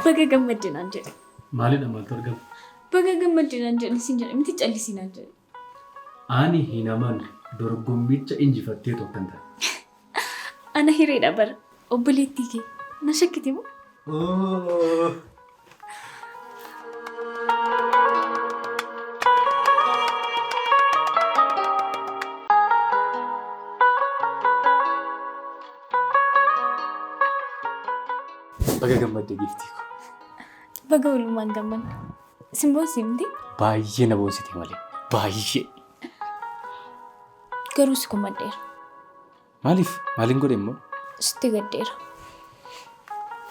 Baga gammadinaan jedhe. Maalidha maaltu argama? Baga gammadinaan jedhe siin jedhe miti callisinaan jedhe. Ani hinaman dorgommicha injifattee tokkan ta'a. Ana hireedha bara obboleettii kee na shakkiti moo? Baga gammadde giftii ko. Baga walumaan gammanna. Simboonsi miti? Baay'ee na boonsite malee. Baay'ee. Garuu si kummadheera. Maaliif? Maaliin godhe immoo? Sitti gaddeera.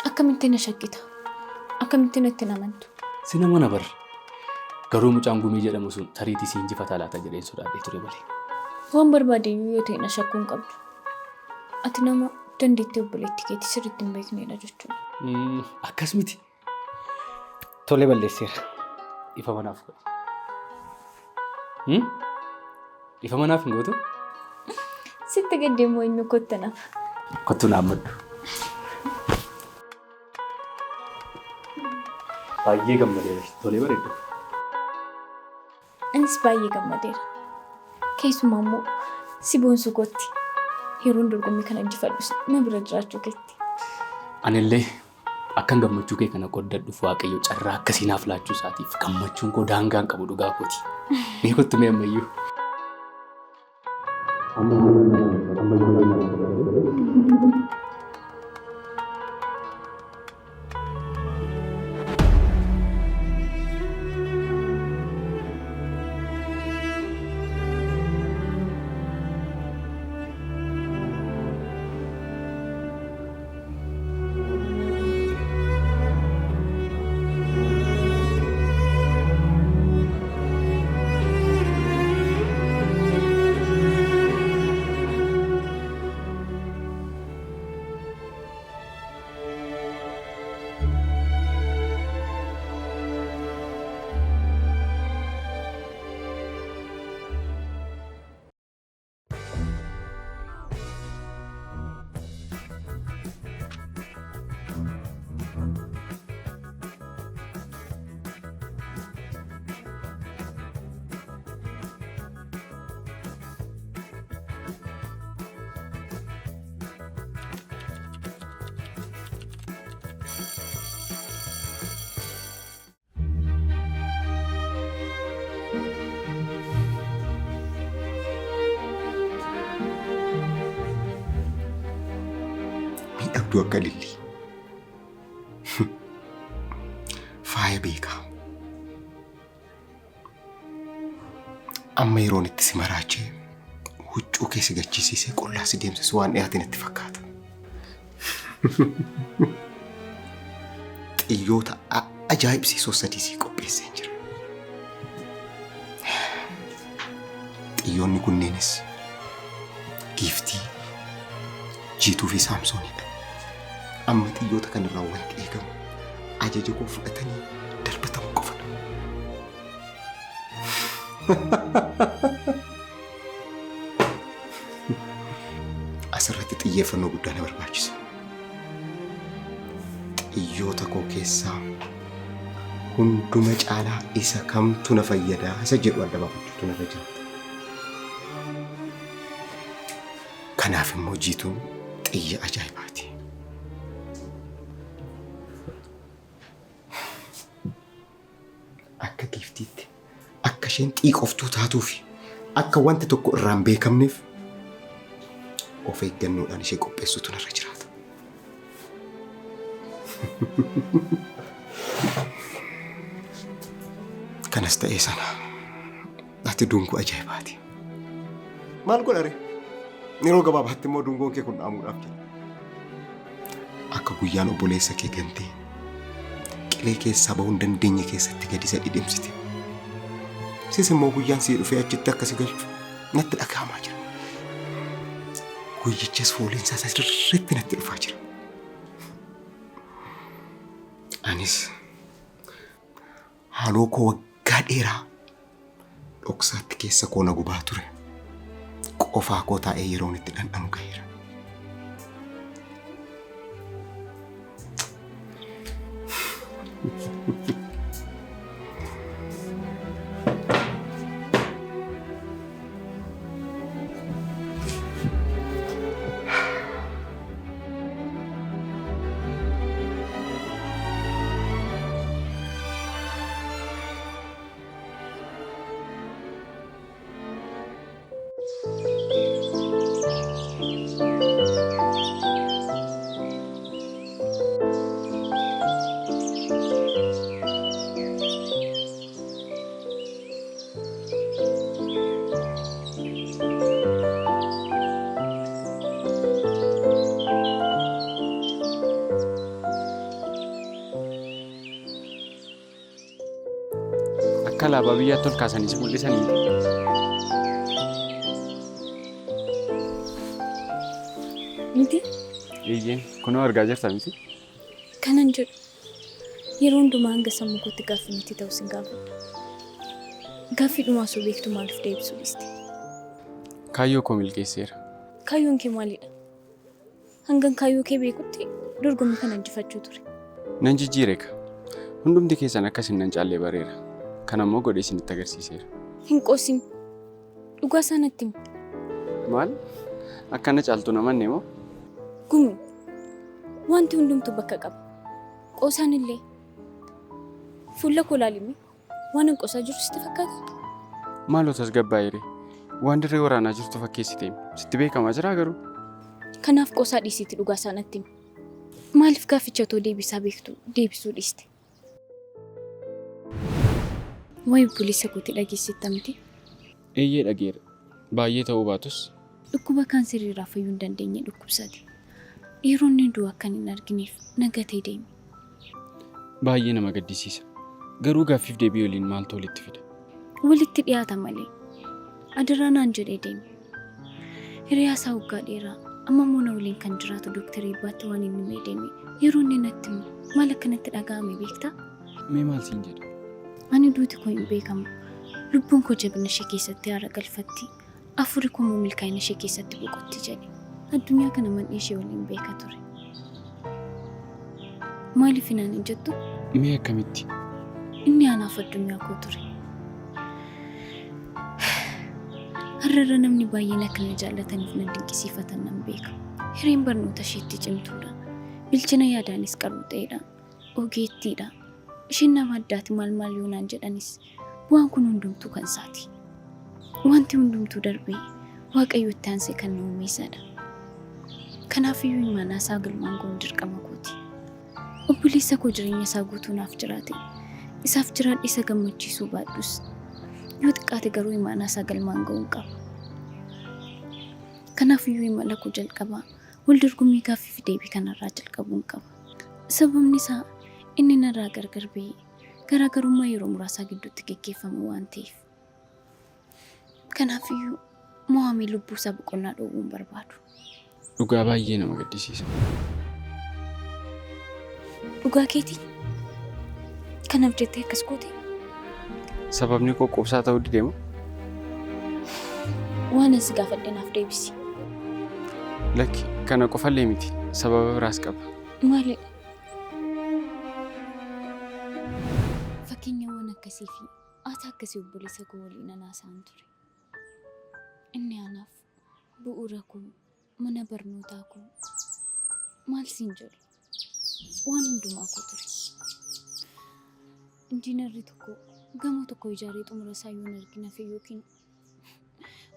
Akkamitti na shakkita? Akkamitti natti namantu? Si nama na barra. Garuu mucaan gumii jedhamu sun tariitii si injifataa laata jedheen sodaadhee ture malee. Waan barbaadeyyuu yoo ta'e na shakkuu hin qabdu. Ati nama dandeettii obboleettii keetii sirriitti hin beeknedha jechuudha. Akkas miti. Tolee balleesseera. Ifa manaaf godhe. Ifa manaaf hin gootu? Sitti gaddeemoo eenyu kottanaaf? Kottu naaf maddu. Baay'ee gammadeera. Tolee bareeddu. Anis baay'ee gammadeera. Keessumaa immoo si boonsuu gootti. Yeroon dorgommii kana injifadhus na bira jiraachuu keetti. Anillee akkan gammachuu kee kana qoddadhuuf Waaqayyo carraa akkasii naaf laachuu isaatiif gammachuun koo daangaa hin qabu dhugaa kooti. Mee kottu mee ammayyuu. Abduu akka lilli. Faaya beekaa. Amma yeroon itti si maraachee huccuu kee si gachiisiisee qullaa si deemsisu waan dhiyaatiin itti fakkaata. Xiyyoota ajaa'ibsiisoo sadii si qopheessee jira. Xiyyoonni kunneenis Giftii, Jiituu fi Saamsoonidha. Amma xiyyoota kanarraa wanti eegamu ajaja koo fudhatanii darbatamu qofadha. Asirratti xiyyeeffannoo guddaa na barbaachisa. Xiyyoota koo keessaa hunduma caalaa isa kamtu na fayyadaa isa jedhu adda baafachuutu narra jira. Kanaaf immoo Jiituun xiyya ajaa'ibaati. Akka Giftiitti akka isheen xiiqoftuu taatuu fi akka wanti tokko irraan beekamneef of eeggannoodhaan ishee qopheessuutu narra jiraata. Kanas ta'ee sana ati dungoo ajaa'ibaati. Maal godhare? Yeroo gabaabaatti immoo dungoon kee kun dhaamuudhaaf jira. Akka guyyaan obboleessa kee gantee qilee keessaa bahuu hin dandeenye keessatti gadi isa dhidhimsite. Sis immoo guyyaan si dhufee achitti akka si galchu natti dhaga'amaa jira. Guyyichas fooliinsaa sirriitti natti dhufaa jira. Anis haaloo koo waggaa dheeraa dhoksaatti keessa koo na gubaa ture. Qofaa koo taa'ee yeroon itti dhandhamu gaheera. akka alaabaa biyyaatti ol kaasanii si mul'isanii. Miti? Iyyeen kunoo argaa jirta miti? Kanan jedhu yeroo hundumaa hanga sammuu kootti gaaffii nuti ta'u sin gaafadha. Gaaffii dhumaa osoo beektu maaliif deebisuu dhiiste? Kaayyoo koo milkeesseera. Kaayyoon kee maalidha? Hangan kaayyoo kee beekutti dorgommii kana injifachuu ture. Nan jijjiireeka. Hundumti keessan akkasin nan caallee bareera. Kan ammoo godhee isinitti agarsiiseera. Hin qoosin. Dhugaa isaanitti himi. Maal? Akkana caaltu namanne moo? Gumi. Wanti hundumtu bakka qaba. Qoosaan illee. Fuula koo ilaalimi. Waan hin qoosaa jiru sitti fakkaata? Maalotas gabbaayeere. Waan dirree waraanaa jirtu fakkeessitee sitti beekamaa jiraa garuu. Kanaaf qoosaa dhiisitti dhugaa isaanitti himi. Maaliif gaafficha otoo deebisaa beektu deebisuu dhiiste? Waa'ee obboleessa kootii dhageessita miti? Eeyyee dhageera. Baay'ee ta'uu baatus. Dhukkuba kaanserii irraa fayyuu hin dandeenye dhukkubsate. Yeroo inni du'u akka hin argineef nagatee deemi. Baay'ee nama gaddisiisa. Garuu gaaffiif deebii waliin maaltu walitti fida? Walitti dhiyaata malee. Adaraa naan jedhee deemi. Hiriyaasaa waggaa dheeraa amma moona waliin kan jiraatu dooktarii Ibbaatti waan inni mee deeme yeroo inni natti himu maal akkanatti dhaga'ame beektaa? Mee maal siin jedha? Ani duuti koo hin beekamu. Lubbuun koo jabina ishee keessatti haara galfatti. Afurii koo milkaa'ina ishee keessatti boqotti jedhe. Addunyaa kana man'ee ishee waliin beeka ture. Maaliif hinaan hin jettu? Mee akkamitti? Inni anaaf addunyaa koo ture. Har'arra namni baay'een akka na jaallataniif na dinqisiifatan nan beeka. Hireen barnoota isheetti cimtuudha. Bilchina yaadaanis qaruu ta'eedha. Ogeettiidha. Isheen nama addaati maal yoonaan jedhanis waan kun hundumtuu kan isaati. Wanti hundumtuu darbee Waaqayyo itti aansee kan nu uumeessadha. Kanaafiyyuu imaanaa isaa galmaan goon dirqama kooti. Obboleessa koo jireenya isaa guutuu naaf jiraate. Isaaf jiraadhe isa gammachiisuu baadhus. Yoo xiqqaate garuu imaanaa isaa galmaan goon qaba. Kanaafiyyuu imala koo jalqabaa wal dorgommii gaaffiif deebii kanarraa jalqabuun qaba. Sababni isaa inni narraa gargar ba'ee garaagarummaa yeroo muraasaa gidduutti gaggeeffamu waan ta'eef. Kanaafiyyuu mo'amee lubbuu isaa boqonnaa dhoowwuun barbaadu. Dhugaa baay'ee nama gaddisiisa. Dhugaa keetii? Kanaaf jettee akkas goote? Sababni qoqqoobsaa ta'uu didee moo? Waan asi gaafadhe naaf deebisi. Lakki kana qofallee miti. Sababa biraas qaba. Maali? Fakkeenyawwan akkasii fi aataa akkasii obboleessa koo waliin anaasaan ture. Inni anaaf bu'uura koo, mana barnootaa koo maal siin jedhu waan hundumaa koo ture. Injiinarri tokko gamoo tokko ijaaree xumura isaa yoon argina fi yookiin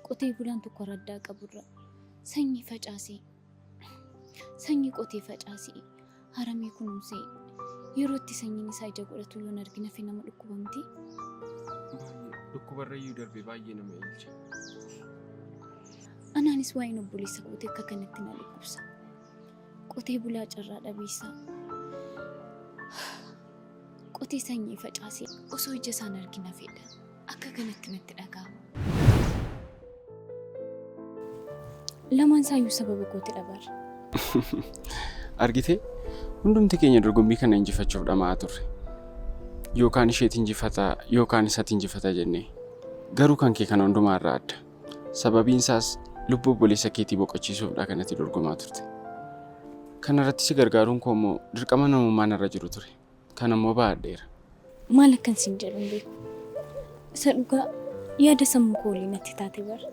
qotee bulaan tokko raddaa qaburra sanyii qotee facaasee haramee kunuunsee yeroo itti sanyiin isaa ija godhatu yoon argina fi nama dhukkubamti. Dhukkubarrayyuu darbee baay'ee nama ilcha. Anaanis waa'een obboleessa kootee akka kanatti na dhukkubsa. Qotee bulaa carraa dhabeessaa. Qotee sanyii facaasee osoo ija isaan argina fedha. Akka kanatti natti dhaga'ama. Lamaan isaayyuu sababa kooti dhabarra. Argitee? Hundumti keenya dorgommii kana injifachuuf dhama'aa turre. Yookaan isheet injifata yookaan isatti injifata jennee. Garuu kan kee kana hundumaa irraa adda. Sababiin isaas lubbuu obboleessa keetii boqochiisuufdha kanatti dorgomaa turte. Kana irratti si gargaaruun koo immoo dirqama namummaan irra jiru ture. Kan ammoo baadheera. Maal akkan siin jedhan beeku? Isa dhugaa yaada sammuu koo waliin natti taate bara.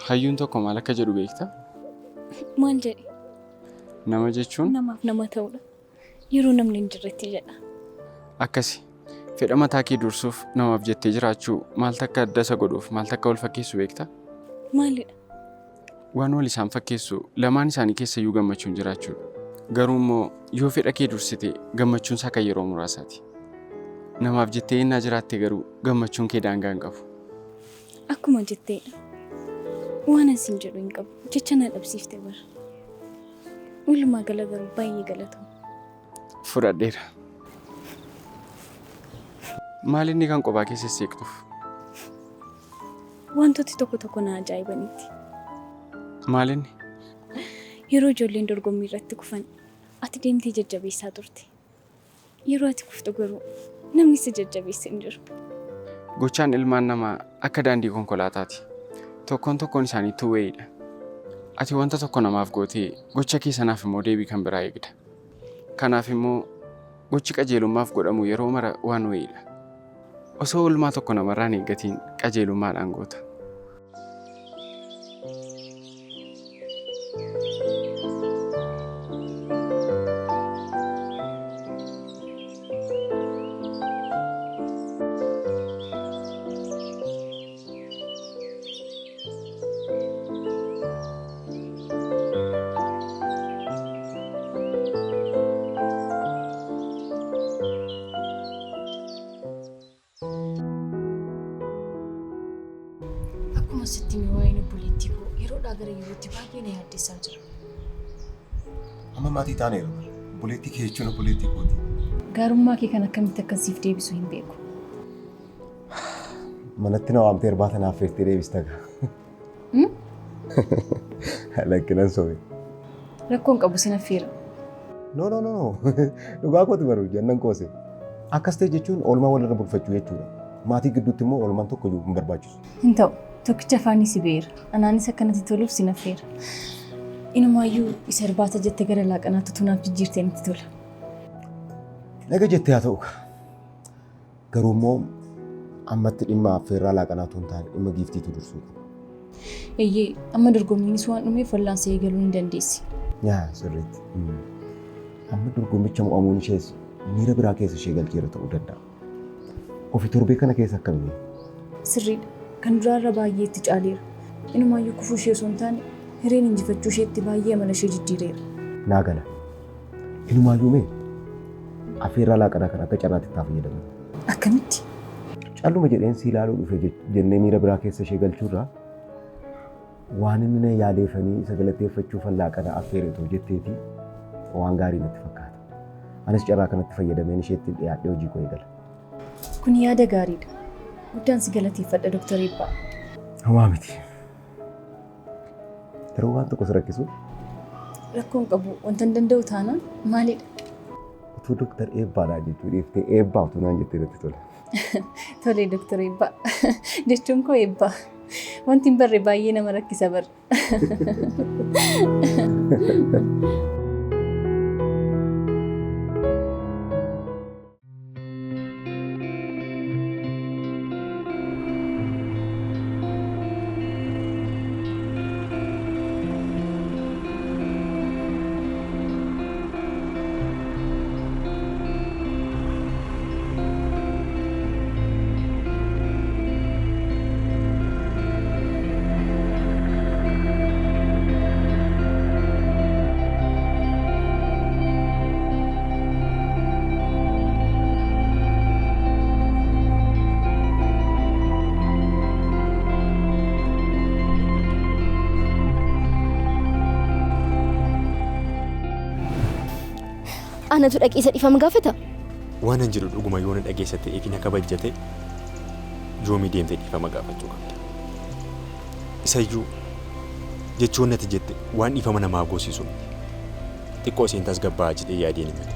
Hayyuun tokko maal akka jedhu beektaa? Maal jedhe? Nama jechuun? Namaaf nama ta'udha. Yeroo namni hin jirretti jedha. Akkasi. Fedha mataa kee dursuuf namaaf jettee jiraachuu maal takka adda isa godhuuf maal takka wal fakkeessu beektaa? Maalidha? Waan wal isaan fakkeessu lamaan isaanii keessayyuu gammachuun jiraachuudha. Garuu immoo yoo fedha kee dursite gammachuun isaa kan yeroo muraasaati. Namaaf jettee innaa jiraatte garuu gammachuun kee daangaa hin qabu. Akkuma jetteedha. Waan asiin jedhu hin qabu. Jecha na dhabsiifte bara. Walumaa gala garuu baay'ee galatamu. Fudhadheera. Maal inni kan qophaa keessa seeqtuuf? Wantooti tokko na ajaa'ibaniiti. Maal inni? Yeroo ijoolleen dorgommii irratti kufan ati deemtee jajjabeessaa turte. Yeroo ati kuftu garuu namni si jajjabeesse hin jiru. Gochaan ilmaan namaa akka daandii konkolaataati. Tokkoon isaanii tuweedha. Ati wanta tokko namaaf gootee gocha kee sanaaf immoo deebii kan biraa eegda. Kanaaf immoo gochi qajeelummaaf godhamu yeroo mara waan wayiidha. Osoo oolmaa tokko namarraan eeggatiin qajeelummaadhaan goota. Sitti miwaa'in obboleettii koo yeroodhaa gara yerootti baay'ee na yaaddessaa jira. Amma maatii taaneera. Obboleettii kee jechuun obboleettii kooti. Gaarummaa kee kan akkamitti akkasiif deebisu hin beeku. Manatti na waamtee irbaata naaf feestee deebista gaa. Lakkinan sobe. Rakkoon qabu sin affeera. No. Dhugaa kooti baruu jannan koose. Akkas ta'e jechuun oolmaa walirra bulfachuu jechuudha. Maatii gidduutti immoo oolmaan tokko iyyuu hin barbaachisu. Hin ta'u. Tokkicha afaanii si beera. Anaanis akkanatti toluuf sin affeera. Inumaayyuu isa irbaata jettee gara laaqanaatti tunaaf jijjiirtee natti tola. Naga jettee haa ta'u. Garuu immoo ammatti dhimma affeerraa laaqanaatu hin taane dhimma giiftiitu dursuu qaba. Eeyyee amma dorgommiinis waan dhumeef wallaansa eegaluu ni dandeessi. Yaa sirriitti. Amma dorgommicha mo'amuun ishees miira biraa keessa ishee galcheera ta'uu danda'a. Ofi torbee kana keessa akkamii? Sirriidha. Kan duraarra baay'ee itti caaleera. Inumaayyuu kufuu ishee osoo hin taane hireen injifachuu isheetti baay'ee amala ishee jijjiireera. Naa gala. Inumaayyuu mee affeerraa laaqanaa kan akka carraatti itti fayyadamu. Akkamitti? Calluma jedheen si ilaaluu dhufe jennee miira biraa keessa ishee galchuurraa waan inni na yaaleeffanii isa galateeffachuuf laaqana affeereetoo jetteeti waan gaarii natti fakkaata. Anis carraa kanatti fayyadameen isheetti dhiyaadhee hojii koo eegala. Kun yaada gaariidha. Guddaan si galateeffadha Dr. Eebbaa. Hamaa miti. Yeroo waan tokko si rakkisu? Rakkoon qabu wanta hin danda'u taanaan maalidha? Utuu Dr. Eebbaadhaa jechuu dhiiftee eebbaa utuu naan jettee natti tola. Tole Dr. Eebbaa. Jechuun koo eebbaa. Wanti hin barre baay'ee nama rakkisa barre. Anatu dhageessa dhifama gaafata. Waan an jiru dhuguma yoo na dhageessate eegina kabajjate joomii deemtee dhifama gaafachuu qabda. Isayyuu jechuun natti jette waan dhifama namaa goosisu xiqqoo isheen tasgabba'aa jedhee yaadeen himate.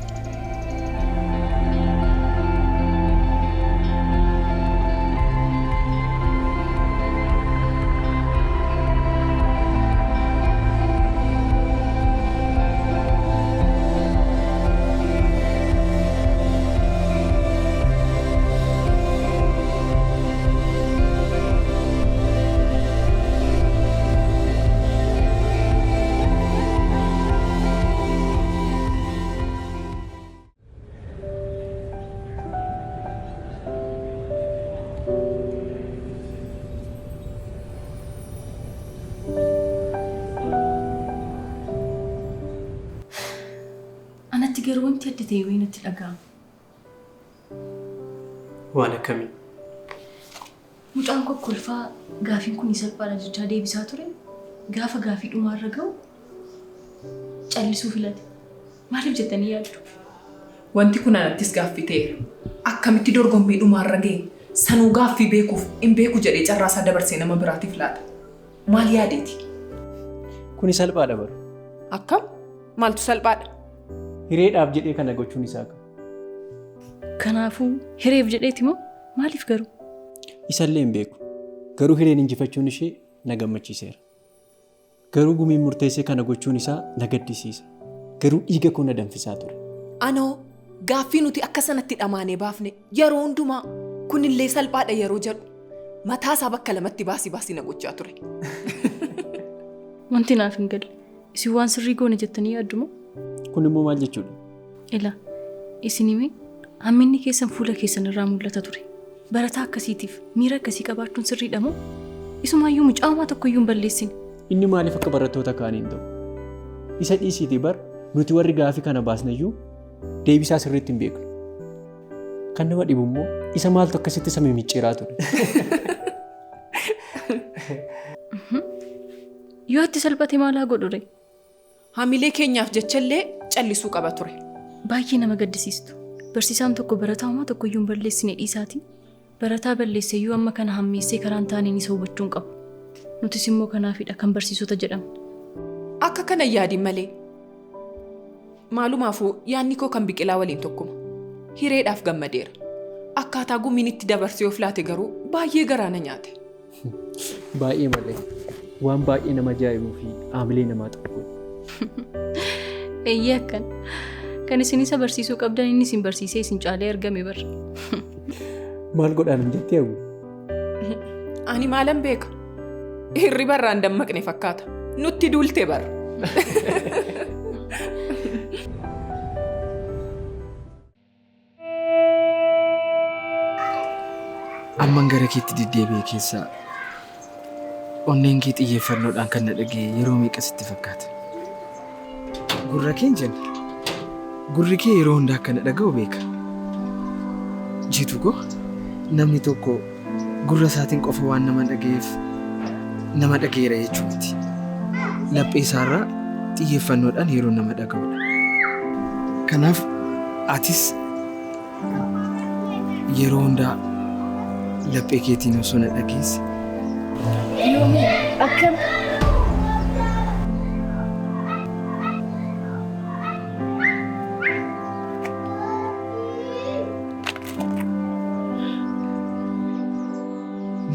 Garuu wanti adda ta'e wayii natti dhaga'ama. Waan akkamii? Mucaan kokkolfaa gaafiin kun salphaadha jechaa deebisaa ture. Gaafa gaafii dhumaarra ga'u callisuu filate. Maaliif jettanii yaaddu? Wanti kun anattis gaaffii ta'eera. akkamitti dorgommii dhumaarra ga'e sanuu gaaffii beekuuf hin beeku jedhee carraasaa dabarsee nama biraatiif laata. Maal yaadeeti? Kuni salphaadha baru. Akkam? Maaltu salphaadha? Hireedhaaf jedhee kana gochuun isaa qaba. Kanaafuu hireef jedheeti moo maaliif garuu? Isallee hin beeku. Garuu hireen injifachuun ishee na gammachiiseera. Garuu gumiin murteessee kana gochuun isaa na gaddisiisa. Garuu dhiiga koo na danfisaa ture. Anoo gaaffii nuti akka sanatti dhamaanee baafne yeroo hundumaa kunillee salphaadha yeroo jedhu mataasaa bakka lamatti baasii na gochaa ture. Wanti naaf hin galle. Isin waan sirrii goone jettanii yaaddu moo? Kun immoo maal jechuudha? Ila isin himee hamminni keessan fuula keessan irraa mul'ata ture. Barataa akkasiitiif miira akkasii qabaachuun sirriidha moo? Isumaayyuu mucaamaa tokkoyyuu hin balleessine. Inni maaliif akka barattoota kaanii hin ta'u? Isa dhiisiitii bar nuti warri gaafii kana baasnayyuu deebisaa sirriitti hin beeknu. Kan nama dhibu immoo isa maaltu akkasitti samii micciiraa ture. Yoo itti salphate maalaa godhure? Hamilee keenyaaf jechallee callisuu qaba ture. Baay'ee nama gaddisiistu. Barsiisaan tokko barataa homaa tokkoyyuu hin balleessine dhiisaati. Barataa balleesseyyuu amma kana hammeessee karaan taaneen isa hubachuun qabu. Nutis immoo kanaafidha kan barsiisota jedhamu. Akka kana yaadin malee. Maalumaafuu yaadni koo kan biqilaa waliin tokkuma. Hireedhaaf gammadeera. Akkaataa gumiin itti dabarsee of laate garuu baay'ee garaa na nyaate. Baay'ee malee. Waan baay'ee nama ajaa'ibuu fi haamilee namaa tokko. Eeyyee akkan. Kan isin isa barsiisuu qabdan inni isin barsiisee isin caalee argame bar. Maal godhaan hin jettee hawwi? Ani maalan beeka? Hirribarraan dammaqne fakkaata. Nutti duulte bar. Amman gara keetti deddeebi'ee keessaa onneen kee xiyyeeffannoodhaan kan na dhagee yeroo meeqa sitti fakkaata? Gurra keen jenna. Gurri kee yeroo hundaa akka na dhaga'u beeka. Jitu koo namni tokko gurra isaatiin qofa waan nama dhaga'eef nama dhaga'eera jechuu miti. Laphee isaarraa xiyyeeffannoodhaan yeroo nama dhaga'udha. Kanaaf atis yeroo hundaa laphee keetiin osoo na dhageesse. Yoomi akkam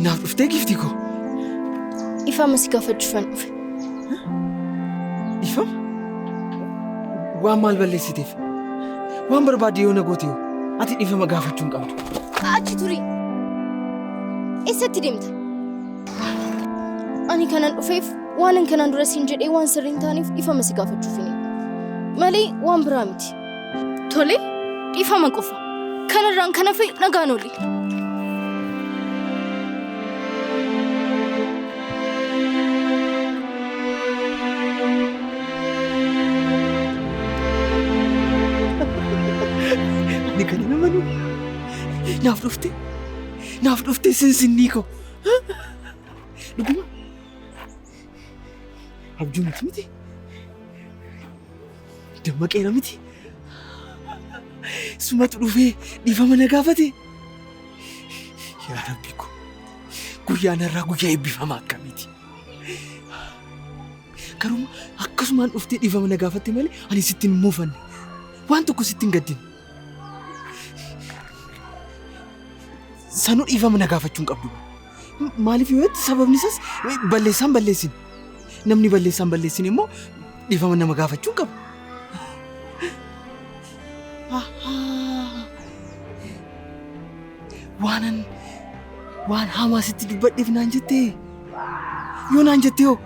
naaf dhuftee giftii koo? ifama si gaafachuufan dhufe. Ifama? Waan maal balleessiteef? Waan barbaade yoo na goote yoo ati ifama gaafachuu hin qabdu. Achi turi. Eessatti deemta? Ani kanan dhufeef waan kanaan dura siin jedhee waan sirriin taaneef ifama si gaafachuufini. Malee waan biraa miti. Tole, ifama qofa. Kanarraan kana fa'i nagaan oli. Ni kana namanu. Naaf dhufte sinsinnii koo. Dhuguma. Abjuu miti. Dammaqeera miti. Sumatu dhufee dhiifama na gaafate. Yaa Rabbi ko. Guyyaan irraa guyyaa eebbifamaa akkamiiti. Garuu akkasumaan dhuftee dhiifama na gaafatte malee ani sitti hin muufanne. Waan tokko sitti hin gaddine. Sanuu dhiifama na gaafachuun qabdu. Maaliif yoo sababni isaas balleessaan balleessin. Namni balleessaan balleessin immoo dhiifama nama gaafachuun qabu. Waan hamaa sitti dubbadheef naan jettee. Yoo naan jettee hoo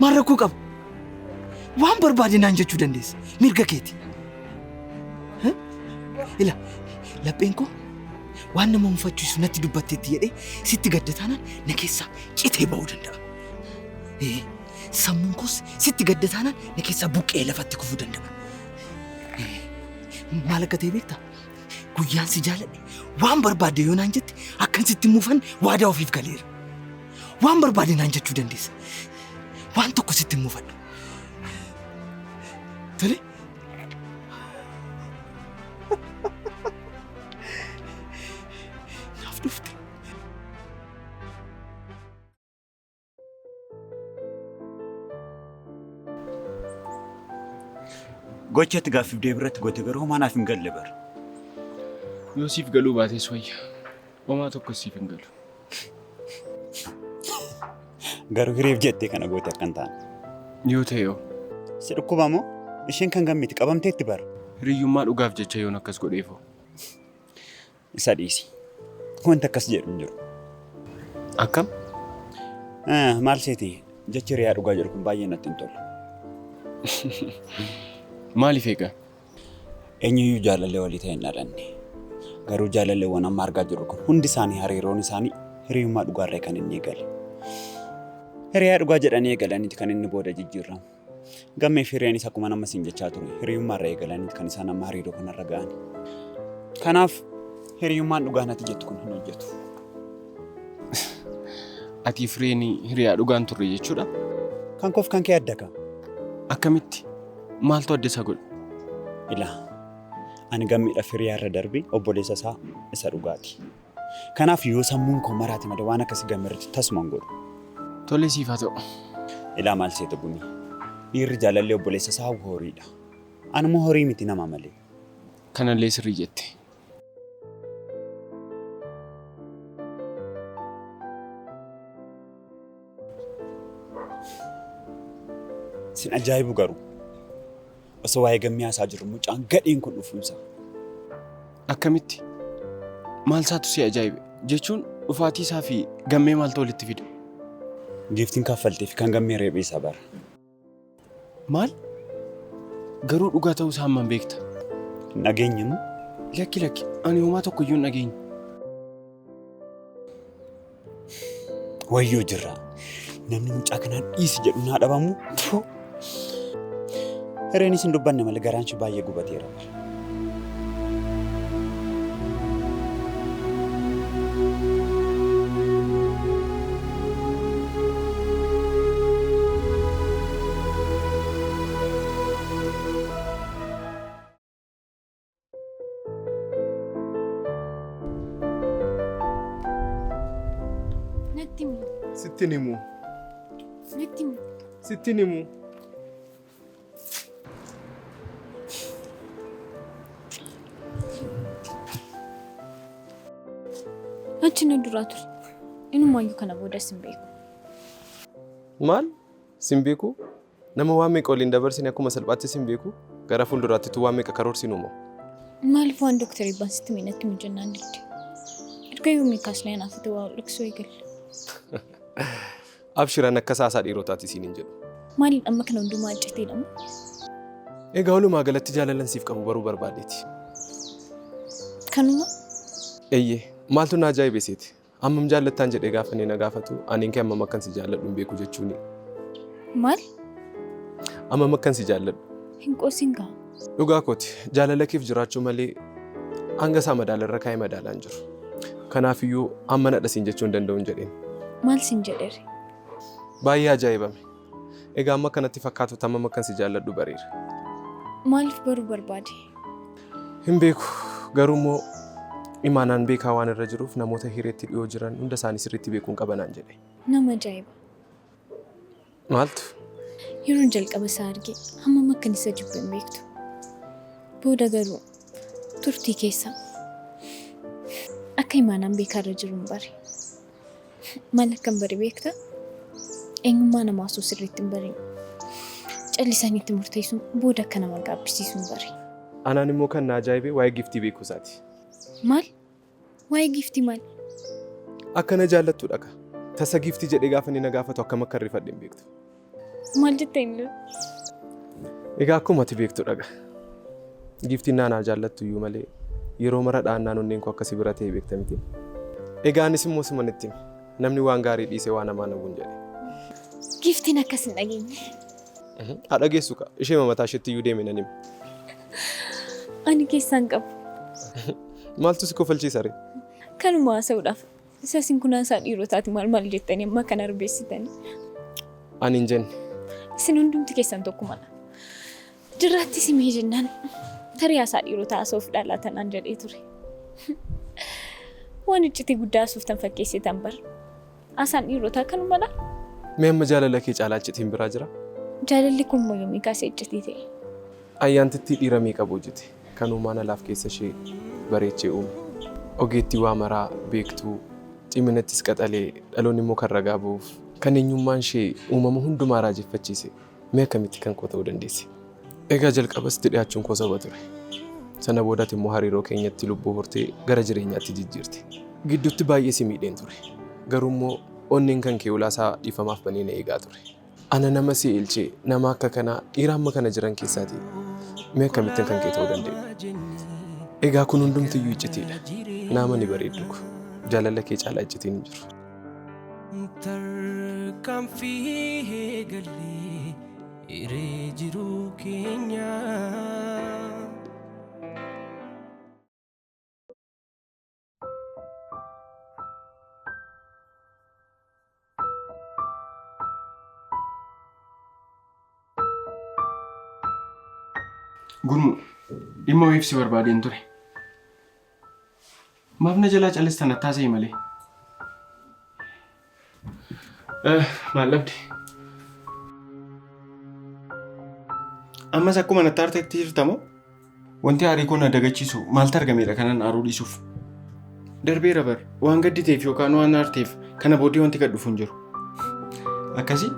maal rakkoo qaba? Waan barbaade naan jechuu dandeessa. Mirga keeti. Ila lapheen koo waan nama mufachiisu natti dubbatteetti jedhee sitti gaddataanaan na keessaa citee ba'uu danda'a. Sammuun koos sitti gaddataanaan na keessaa buqqee lafatti kufuu danda'a. Maal akka ta'e beektaa? Guyyaan si jaaladhe waan barbaade yoo naan jette akkan sitti muufan waadaa ofiif galeera. Waan barbaade naan jechuu dandeessa. Waan tokko sitti muufadhu. Tole? dhufte. Gochatti gaaffiif deebiirratti gote garuu maanaaf hin galle bara. Yoo siif galuu baates wayya. Homaa tokko siif hin galu. Garuu hiriif jettee kana goote akkan ta'an. Yoo ta'e yoo. Si dhukkuba moo isheen kan gammiti qabamteetti bara. Hiriyyummaa dhugaaf jecha yoon akkas godheefoo. Isa dhiisi. Wanti akkas jedhu hin jiru. Akkam? Maal seeti jechi hiriyaa dhugaa jedhu kun baay'ee natti hin tolu. Maaliif eegaa? Eenyuyyuu jaalallee walii ta'e hin dhalanne. Garuu jaalalleewwan amma argaa jirru kun hundi isaanii hariiroon isaanii hiriyyummaa dhugaarree kan inni eegale. Hiriyaa dhugaa jedhanii eegalaniiti kan inni booda jijjiiramu. Gammeef hiriyaanis akkuma nama siin jechaa ture hiriyyummaarra eegalaniiti kan isaan amma hariiroo kanarra ga'ani. Kanaaf hiriyyummaan dhugaa natti jettu kun hin hojjetu. Ati firiin hiriyaa dhugaan turre jechuudha? Kan koof kan kee adda ka. Akkamitti? Maaltu adda isa godhu? Ilaa. Ani gammiidhaaf hiriyaa irra darbii obboleessa isaa isa dhugaati. Kanaaf yoo sammuun koo maraate malee waan akkasii gammirratti tasumaan godhu. Tole siif haa ta'u. Ilaa maal seeta buni? Dhiirri jaalallee obboleessa isaa horiidha. Ani immoo horii miti nama malee. Kanallee sirrii jette. Sin ajaa'ibu garuu osoo waa'ee gammii haasaa jirru mucaan gadheen kun dhufuunsa. Akkamitti? Maal isaatu si ajaa'ibe? Jechuun dhufaatii isaa fi gammee maaltu walitti fida? Giiftiin kaffaltee fi kan gammee reebee isaa bara. Maal? Garuu dhugaa ta'uu isaa hamman beekta? Hin dhageenye moo? Lakki ani homaa tokko iyyuu hin dhageenye. Wayyoo jirra. Namni mucaa kanaan dhiisi jedhu naa dhabamu. Hireenis hin dubbanne malee garaan shi baay'ee gubateera. Sittin himu. Sittin himu. Achi na duraa ture. Inumaayyuu kana booda sin beeku. Maal? Sin beeku? Nama waan meeqa waliin dabarsine akkuma salphaatti sin beeku? Gara fuulduraattitu waan meeqa karoorsinu moo? Maaliif waan Dooktar Ibbaan sitti miinatti mijannaan didde? Erga yoomii kaasnee anaafite waa dhiqsuu eegalle. Abshiran akka saasaa dhiirotaati siin hin jedhu. Maaliin amma kana hundumaa ajjatee dhamu? Egaa walumaa galatti jaalalan siif qabu baruu barbaadeeti. Kanuma? Eeyyee, maaltu na ajaa'ibeseeti? Ammam jaallattaan jedhee gaafannee na gaafatu aniin kee ammam akkan si jaalladhu hin beeku jechuuni. Maal? Ammam akkan si jaalladhu. Hin qoosin gaa. Dhugaa kooti jaalala keef jiraachuu malee hanga isaa madaalarra kaa'ee madaalaan jiru. Kanaafiyyuu amma nadha siin jechuu hin danda'u hin jedheen. Maal sin jedheere? Baay'ee ajaa'ibame. Egaa amma kanatti fakkaatu ammam akkan si jaalladhu bareera. Maaliif baruu barbaade? Hin beeku garuu immoo imaanaan beekaa waan irra jiruuf namoota hireetti dhiyoo jiran hunda isaanii sirriitti beekuun qabanaan jedhe. Nama ajaa'iba. Maaltu? Yeroon jalqaba isaa arge hammam akkan isa jibbe hin beektu. Booda garuu turtii keessa akka imaanaan beekaa irra jiru hin bare. Maal akkan bare beekta? Eenyummaa namaa osoo sirriitti hin barin. Callisaniitti murteessuun booda akka nama gaabbisiisuun bare. Anaan immoo kan na ajaa'ibe waa'ee giftii beekuu isaati. Maal? Waa'ee giftii maal? Akka na jaallattu dhaga. Tasa giftii jedhee gaafa inni na gaafatu akkam akka rifadhe hin beektu. Maal jettee inni? Egaa akkuma ati beektu dhaga. Giftiin naanaa jaallattu iyyuu malee yeroo mara dhaannaan onneen koo akkasii bira ta'e beekta miti. Egaa anis immoo simanatti namni waan gaarii dhiisee waan hamaa nabuun jedhe. Giftiin akkas hin dhageenye. Haa dhageessu ka ishee mataa isheetti iyyuu deeme nan hima. Ani keessaan qabu. Maaltu si kofalchiisa ree? Kanuma haasa'uudhaaf isa isin kunaasaa dhiirotaati maal jettanii amma kana arbeessitanii. Ani hin jenne. Isin hundumti keessan tokkumadha. Jirraatti simee jennaan tarii haasaa dhiirotaa haasa'uuf dhaalatanaan jedhee ture. waan iccitii guddaa asuuftan fakkeessitan bar. Asaan dhiirota kanuma dha. Mee amma jaalala kee caalaa iccitiin biraa jira? Jaalalli kun moo yommii kaasee iccitii ta'e? Ayyaantitti dhiira meeqa boojite? Kan uumaan alaaf keessa ishee bareechee uume. Ogeettii waa maraa beektuu, ciminattis qaxalee, dhaloonni immoo kan ragaa ba'uuf, kan eenyummaan ishee uumama hundumaa raajeffachiise. Mee akkamitti kan koo ta'uu dandeesse? Egaa jalqabatti dhiyaachuun koo saba ture. Sana boodatti immoo hariiroo keenyatti lubbuu hortee gara jireenyaatti jijjiirte. Gidduutti baay'ee si miidheen ture. Garuu immoo onneen kan kee ulaasaa dhiifamaaf banee na eegaa ture. Ana nama si ilchee nama akka kanaa dhiira amma kana jiran keessaati. Mee akkamittiin kan kee ta'uu dandeenya? Egaa kun hundumtiyyuu iccitiidha. Nama ni bareeddu. Jaalala kee caalaa iccitiin hin jiru. Tarkaanfii eegalee hiree jiru keenya. Gurmu, dhimma wayiif si barbaadeen ture. Maaf na jalaa callistan attaasee malee. Maal dhabde? Ammas akkuma natti aarteetti jirtamoo? Wanti aarii kun na dagachiisu maaltu argameedha kanan aaruu dhiisuuf? Darbeera bar waan gadditeef yookaan waan aarteef kana booddee wanti gad dhufu hin jiru. Akkasii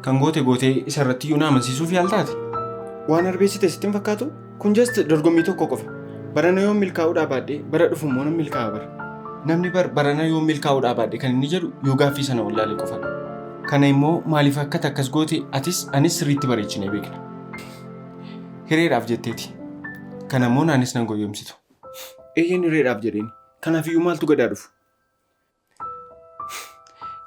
kan gootee isarratti iyyuu na amansiisuuf yaaltaati. Waan arbeessite sitti hin fakkaatu? Kun just dorgommii tokko qofa. Barana yoo milkaa'uudhaa baadhee bara dhufu immoo nan milkaa'a bara. Namni barana yoo milkaa'uudhaa baadhee kan inni jedhu yoo gaaffii sana wallaalee qofadha. Kana immoo maaliif akka takkas goote atis anis sirriitti bareechinee beekna. Hireedhaaf jetteeti. Kana immoo naanis nan goyyomsitu. Eeyyeen hireedhaaf jedheeni. Kanaaf iyyuu maaltu gadaa dhufu?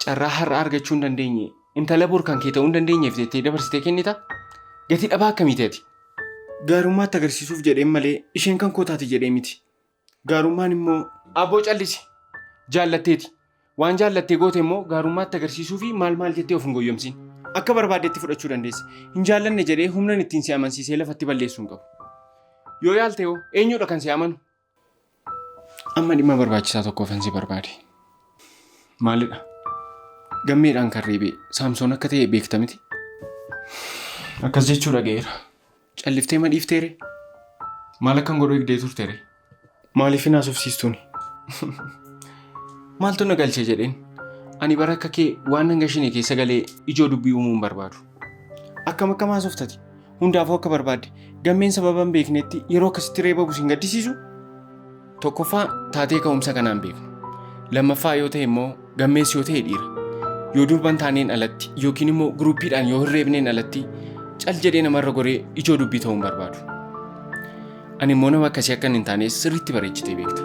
Carraa har'a argachuu hin dandeenye intala bor kan kee ta'uu hin dandeenyeef jettee dabarsitee kennita? Gatii dhabaa akkamiiteeti? Gaarummaatti agarsiisuuf jedheen malee isheen kan koo taati jedhee miti. Gaarummaan immoo abboo callisi. Jaallatteeti. Waan jaallattee goote immoo gaarummaatti agarsiisuu fi maal jettee of hin goyyomsin. Akka barbaadetti fudhachuu dandeessa. Hin jaallanne jedhee humnan ittiin si amansiisee lafatti balleessuu hin qabu. Yoo yaalte hoo eenyudha kan si amanu? Amma dhimma barbaachisaa tokkoofan si barbaade. Maalidha? Gammeedhaan kan reebee Saamsoon akka ta'e beekta miti? Akkas jechuu dhaga'eera. Calliftee madhiifteere? Maal akkan godhuu eegdee turteere? Maaliif hin haasofsiistuuni? Maaltu na galchee jedheen? Ani bara akka kee waan hanga shinee keessa galee ijoo dubbii uumuu hin barbaadu. Akkam haasoftati? Hundaafuu akka barbaadde gammeen sababa hin beeknetti yeroo akkasitti reebamu si hin gaddisiisu? Tokkoffaa taatee ka'umsa kanaan beeknu. Lammaffaa yoo ta'e immoo gammeessi yoo ta'e dhiira. Yoo durban taaneen alatti yookiin immoo guruuppiidhaan yoo hin reebneen alatti cal jedhee namarra goree ijoo dubbii ta'uu hin barbaadu. Ani immoo nama akkasii akka hin taanes sirriitti bareechitee beekta.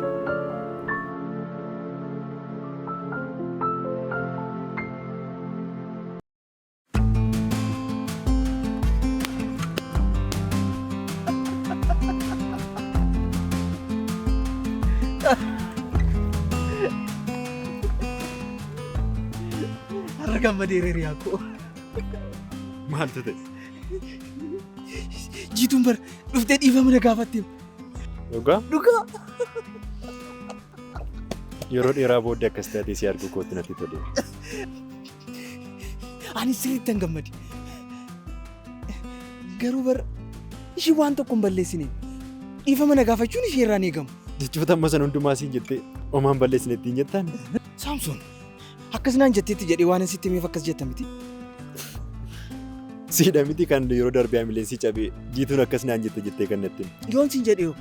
Gammadeera riyaakoo. Maaltu ta'e? Jiituun bara dhuftee dhiifama na gaafatte. Dhugaa? Dhugaa. Yeroo dheeraa booddee akkas taatee si arguu kootti natti tole. Ani sirriittan gammade. Garuu bara ishii waan tokko hin balleessine. Dhiifama na gaafachuun ishee irraan eegamu. Jechoota amma sana hundumaa siin jettee homaan balleessine ittiin jettaan? Saamsoon. Akkasnaan jetteetti jedhee waan sitti himeef akkas jetta miti. Siidha miti kan yeroo darbee amileensii cabee jiituun akkasnaan jettee kan natti hime. Yoon siin jedhee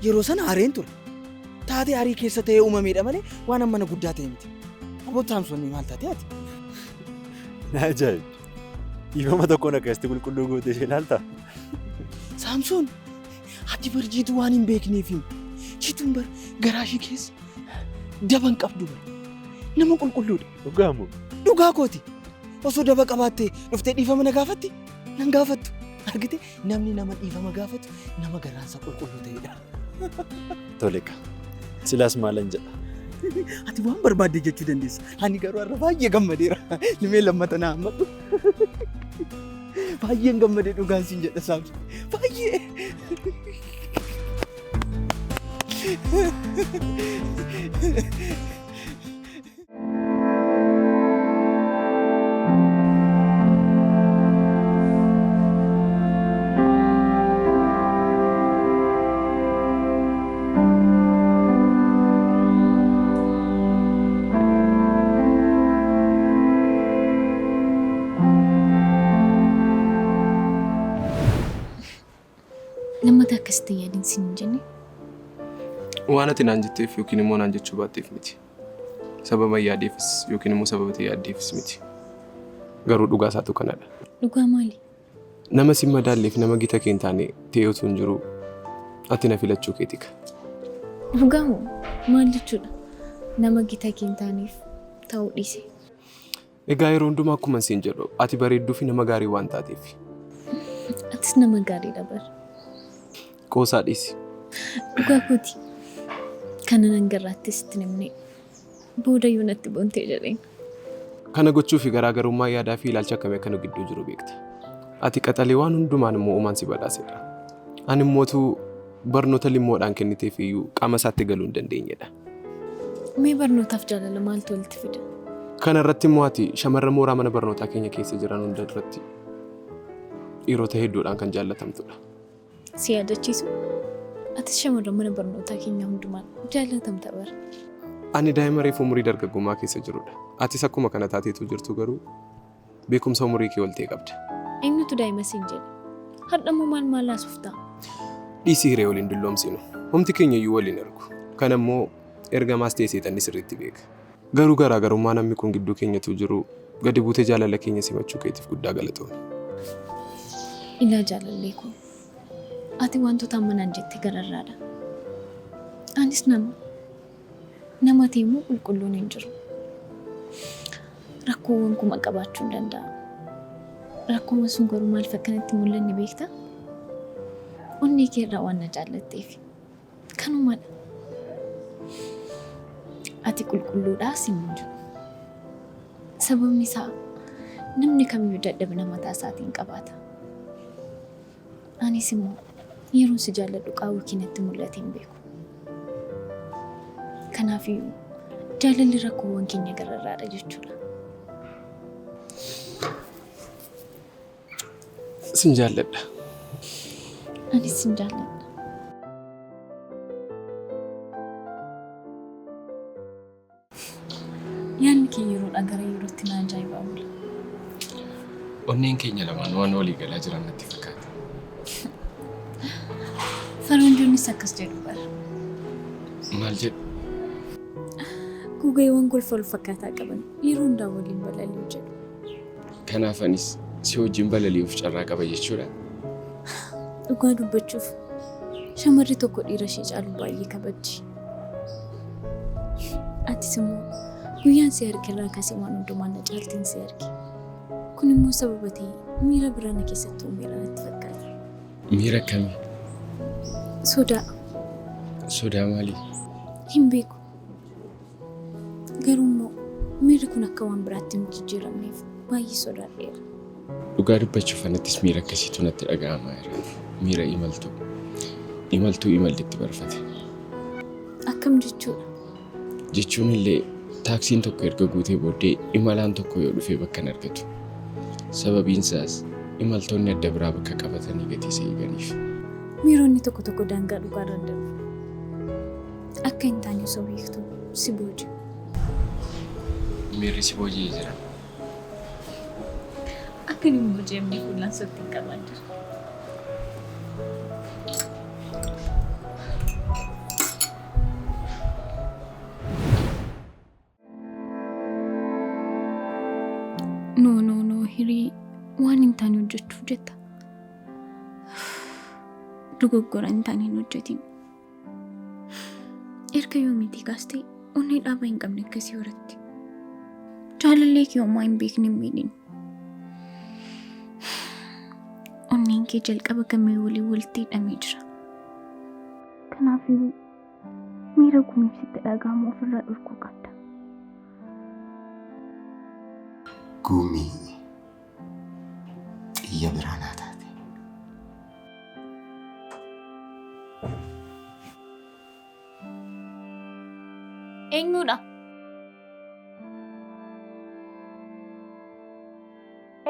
yeroo sana aareen ture. Taatee aarii keessa ta'ee uumameedha malee waan amma na guddaa ta'e miti. Aboo Saamsoon maal taatee ati? Na ajaa'iba. Dhiifama tokkoon akkasitti qulqulluu gootee ishee ilaaltaa? Saamsoon ati bar jiituu waan hin beekneef jiituun bar garaa ishee keessa daban qabdu bar. Nama qulqulluudha. Dhugaa moo? Dhugaa kooti. Osoo daba qabaattee dhuftee dhiifama na gaafatti? Nan gaafattu. Argite namni nama dhiifama gaafatu nama garaansa qulqulluu ta'edha. Toleka. Silaas maalan jedha? Ati waan barbaadde jechuu dandeessa. Ani garuu har'a baay'ee gammadeera. Nimee lammata na hammatu. Baay'een gammadee dhugaan siin jedha Saamsoon. Baay'ee. Lammata akkasitti yaadin sin jenne. Waan ati naan jetteef yookiin immoo naan jechuu baatteef miti. Sababa yaadeefis yookiin immoo sababa ta'e yaaddeefis miti. Garuu dhugaa isaatu kanadha. Dhugaa maali? Nama si madaalleef nama gita kee hin taane ta'ee utuu hin jiru ati na filachuu keetika. Dhugaa moo maal jechuudha? Nama gita kee hin taaneef ta'uu dhiise. Egaa yeroo hundumaa akkuma siin jedhu ati bareedduu fi nama gaarii waan taateef. Atis nama gaariidha bara. Qoosaa dhiisi. Dhugaa kooti. Kana nan garraattis itti namne booda yoo natti bontee jedheen. Kana gochuu fi garaagarummaa yaadaa fi ilaalcha akkamii akka nu gidduu jiru beekta. Ati qaxalee waan hundumaan immoo uumaan si badhaasedha. Ani immootu barnoota limmoodhaan kenniteef iyyuu qaama isaatti galuu hin dandeenyedha. Mee barnootaaf jaalala maaltu walitti fida? Kana irratti immoo ati shamarran mooraa mana barnootaa keenya keessa jiran hunda irratti dhiirota hedduudhaan kan jaallatamtudha. Si yaadachiisu? Atis shamarran mana barnootaa keenya hundumaan jaallatamta bara. Ani daa'ima reefu umurii dargaggummaa keessa jirudha. Atis akkuma kana taateetu jirtu garuu beekumsa umurii kee ol ta'e qabda. Eenyutu daa'ima siin jedhe? Hadhammoo maal laasuuf ta'a? Dhiisii hiree waliin dulloomsinu. Humti keenya iyyuu waliin argu. Kana immoo ergamaas ta'e seexanni sirriitti beeka. Garuu garaagarummaa namni kun gidduu keenyatu jiru gadi buutee jaalala keenya simachuu keetiif guddaa galatoomne. Ilaa jaalallee koo. Ati wantoota ammanaan jettee gararraadha. Anis nama teemuu qulqulluun hin jiru. Rakkoowwan kuma qabaachuu hin danda'a. Rakkoowwan sun garuu maal fakkanatti mul'anni beektaa? Onnee kee irraa waan na jaallatteef. Kanumadha. Ati qulqulluudhaa sin jiru. Sababni isaa namni kamiyyuu dadhabina mataa isaatiin qabaata. Anis immoo yeroo si jaalladhu qaawwi keenyatti mul'ate hin beeku. Kanaafiyyuu jaalalli rakkoowwan keenya gararraadha jechuudha. Sin jaalladha. Anis sin jaalladha. Yaanni kee yeroodhaa gara yerootti na ajaa'ibaa oola. Onneen keenya lamaan waan walii galaa jiran natti fakkaata. Faranjoonnis akkas jedhu bara. Maal jedhu? Gugeewwan golfa wal fakkaataa qaban yeroo hundaa waliin balali'u jedhu. Kanaaf anis si wajjin balali'uuf carraa qaba jechuudha. Dhugaa dubbachuuf shamarri tokko dhiira ishee caalu baay'ee kabajji. Atis immoo guyyaan si argirraa kasee waan hundumaan na caaltiin si arge. Kun immoo sababa ta'ee miira biraa na keessatti uumeera natti fakkaata. Miira akkamii? Sodaa. Sodaa maalii? Hin beeku. Garuu immoo miirri kun akka waan biraatti hin jijjiiramneef baay'ee sodaadheera. Dhugaa dubbachuuf anattis miira akkasiitu natti dhaga'amaa jira. Miira imaltuu. Imaltuu imallitti barfate. Akkam jechuudha? Jechuun illee taaksiin tokko erga guutee booddee imalaan tokko yoo dhufee bakka hin argatu. Sababiin isaas imaltoonni adda biraa bakka qabatanii gatii isa eeganiif. Miironni tokko tokko daangaa dhugaa irra darbu. Akka hin taane osoo beektu si booji'u. Miirri si booji'ee jira. Akka inni booji'amne fuulaan sotti hin qabaa jira. No, hirii waan hin taane hojjechuuf jetta. Dogoggora hin taane hin hojjetin. Erga yoomiitii kaastee onnee dhaabaa hin qabne akkasii horatti. Jaalallee kee homaa hin beekne hin miidhin. Onneen kee jalqaba gammee walitti hidhamee jira. Kanaafuu miira gumiibsitti dhaga'amu ofirraa dhorkuu qabda. Gumii xiyya biraanaa taate.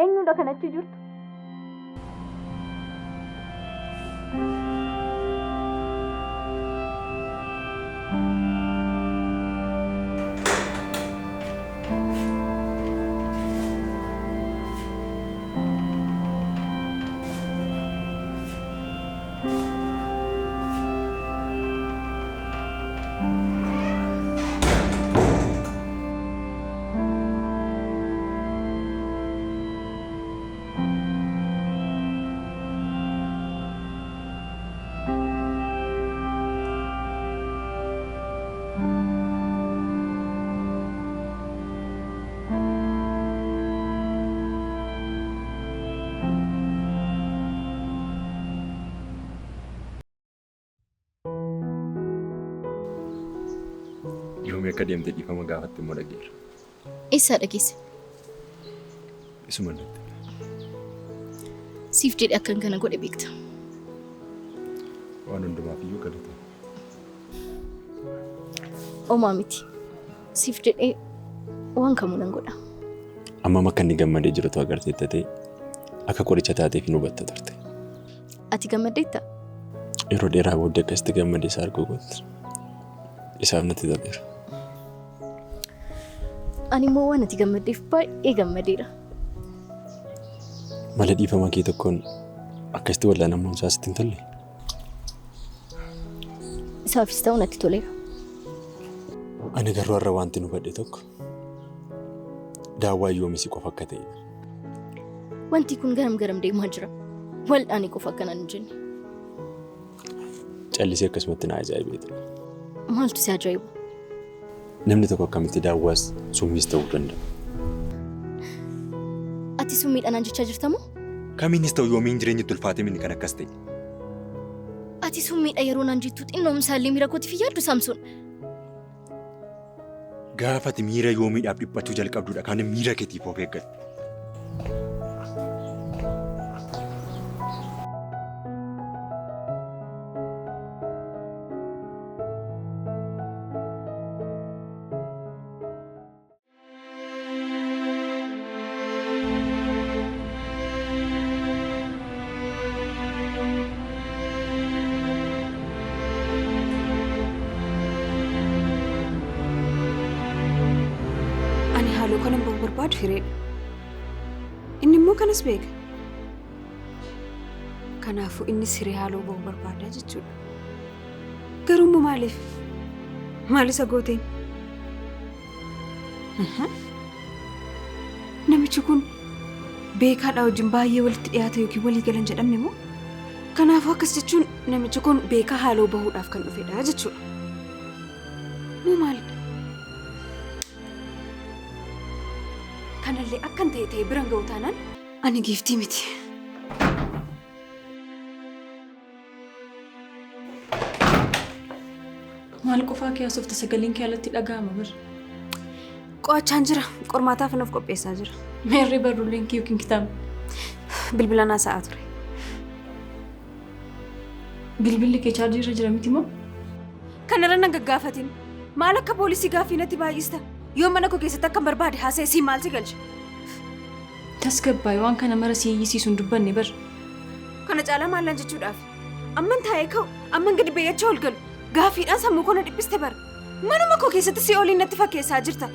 Eenyudha kanatti jirtu? Yoomii akka deemte dhiifama gaafatte immoo dhageera. Eessaa dhageesse? Isuma natti. Siif jedhee akkan kana godhe beekta. Waan hundumaaf iyyuu galata. Omaa miti. Siif jedhee waan kamuu nan godha. Amma akka inni gammadee jirutu agarteetta ta'e akka qoricha taateef hin hubatta turte. Ati gammadeetta? Yeroo dheeraa booddee akkasitti gammadee isaa arguu goote. Isaaf natti toleera. Ani immoo waan ati gammadeef baay'ee gammadeera. Mala dhiifama kee tokkoon akkasitti wal'aanamuun isaa sitti hin tolle? Isaafis ta'u natti toleera. Ani garuu har'a wanti nu badhe tokko daawwaa yoomisi qofa akka ta'e. Wanti kun garam deemaa jira. Wal'aanii qofa akkanaan hin jenne. Callisee akkasumatti na ajaa'ibeeta. Maaltu si ajaa'iba? Namni tokko akkamitti daawwaas summiis ta'uu danda'a. Ati summiidhaan jechaa jirtamoo? Kamiinis ta'u yoomiin jireenyatti ulfaatee minni kan akkas ta'e. Ati summiidha yeroo naan jettu xinnoomsaallee miira kootiif yaaddu Saamsoon. Gaafati miira yoomiidhaaf dhiphachuu jalqabdudha kan miira keetiif of eeggadhu. Kan bahu barbaadu hireedha. Inni immoo kanas beeka. Kanaafuu innis hiree haaloo bahu barbaada jechuudha. Garuu immoo maaliif? Maal isa gooteen? Namichi kun beekaadha wajjin baay'ee walitti dhiyaata yookiin walii galan jedhamne moo? Kanaafuu akkas jechuun namichi kun beekaa haaloo bahuudhaaf kan dhufedha jechuudha. Moo maalidha? Kanallee akkan ta'e biraan ga'u taanaan ani giiftii miti. Maal qofaa kee haasofte sagaleen kee alatti dhaga'ama bir. Qo'achaan jira. Qormaataaf nuuf qopheessaa jira. Meerree barruuleen kee yookiin kitaaba? Bilbila naasa'aa ture. Bilbilli kee chaarjii irra jira miti moo? Kanarra nan gaggaafatin. Maal akka poolisii gaaffii natti baay'ista? Yoo mana koo keessatti akka barbaade haasa'e si maal si galcha? Tasgabbaa'e waan kana mara si eeyyisiisuun dubbanne bar. Kana caalaa maallan jechuudhaaf? Amman taa'ee ka'u, amman gadi beeyyachaa ol galu. Gaaffiidhaan sammuu koo na dhiphiste bara. Manuma koo keessatti si oliin natti fakkeessaa jirta.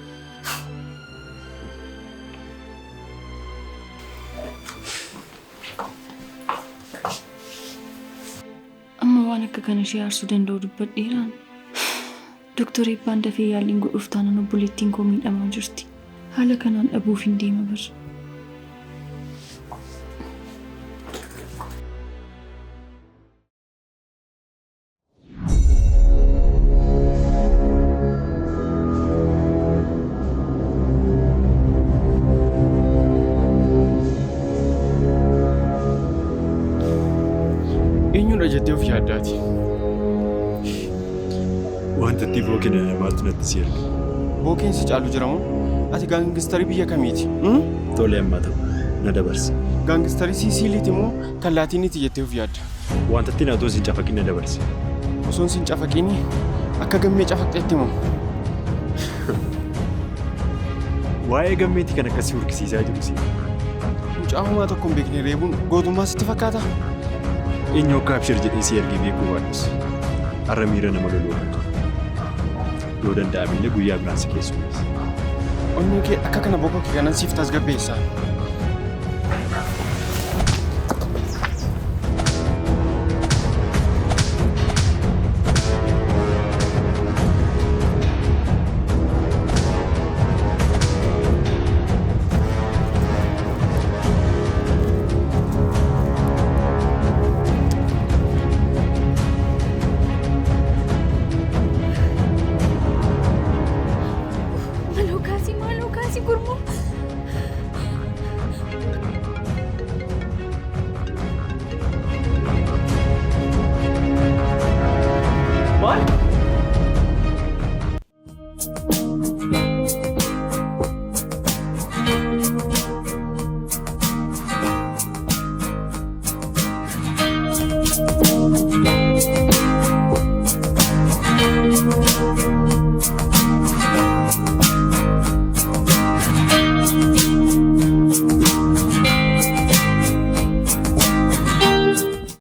Amma waan akka kana ishee aarsuu danda'u dubbadheeraan. Dooktor Eebbaan dafee yaaliin godhuuf taanaan obboleettiin koo miidhamaa jirti. Haala kanaan dhabuuf hin deema bara. Eenyudha jettee of yaaddaati? Wanta itti bookeen maaltu natti si erga? Bookeen si caalu jira moo? Ati gaangistarii biyya kamiiti? Tole amma ta'u na dabarsi. Gaangistarii Siisiiliiti moo kan Laatiiniiti jettee of yaadda? Wanta itti naatoo sin cafaqin na dabarsi. Osoon sin cafaqini akka gammee cafaqxeetti moo? Waa'ee gammeetii kan akkasii hurkisiisaa jiru si. mucaahumaa tokko hin beekne reebuun gootummaa sitti fakkaata? Eenyu akka abshir jedhee si ergee beekuu baadhus. Har'a miira nama loluu qabdu. Yoo danda'amillee guyyaa biraan si keessummeessa. Onnee kee akka kana boqoo kee kanan siif tasgabbeessaa. Maaloo kaasii gurmoo.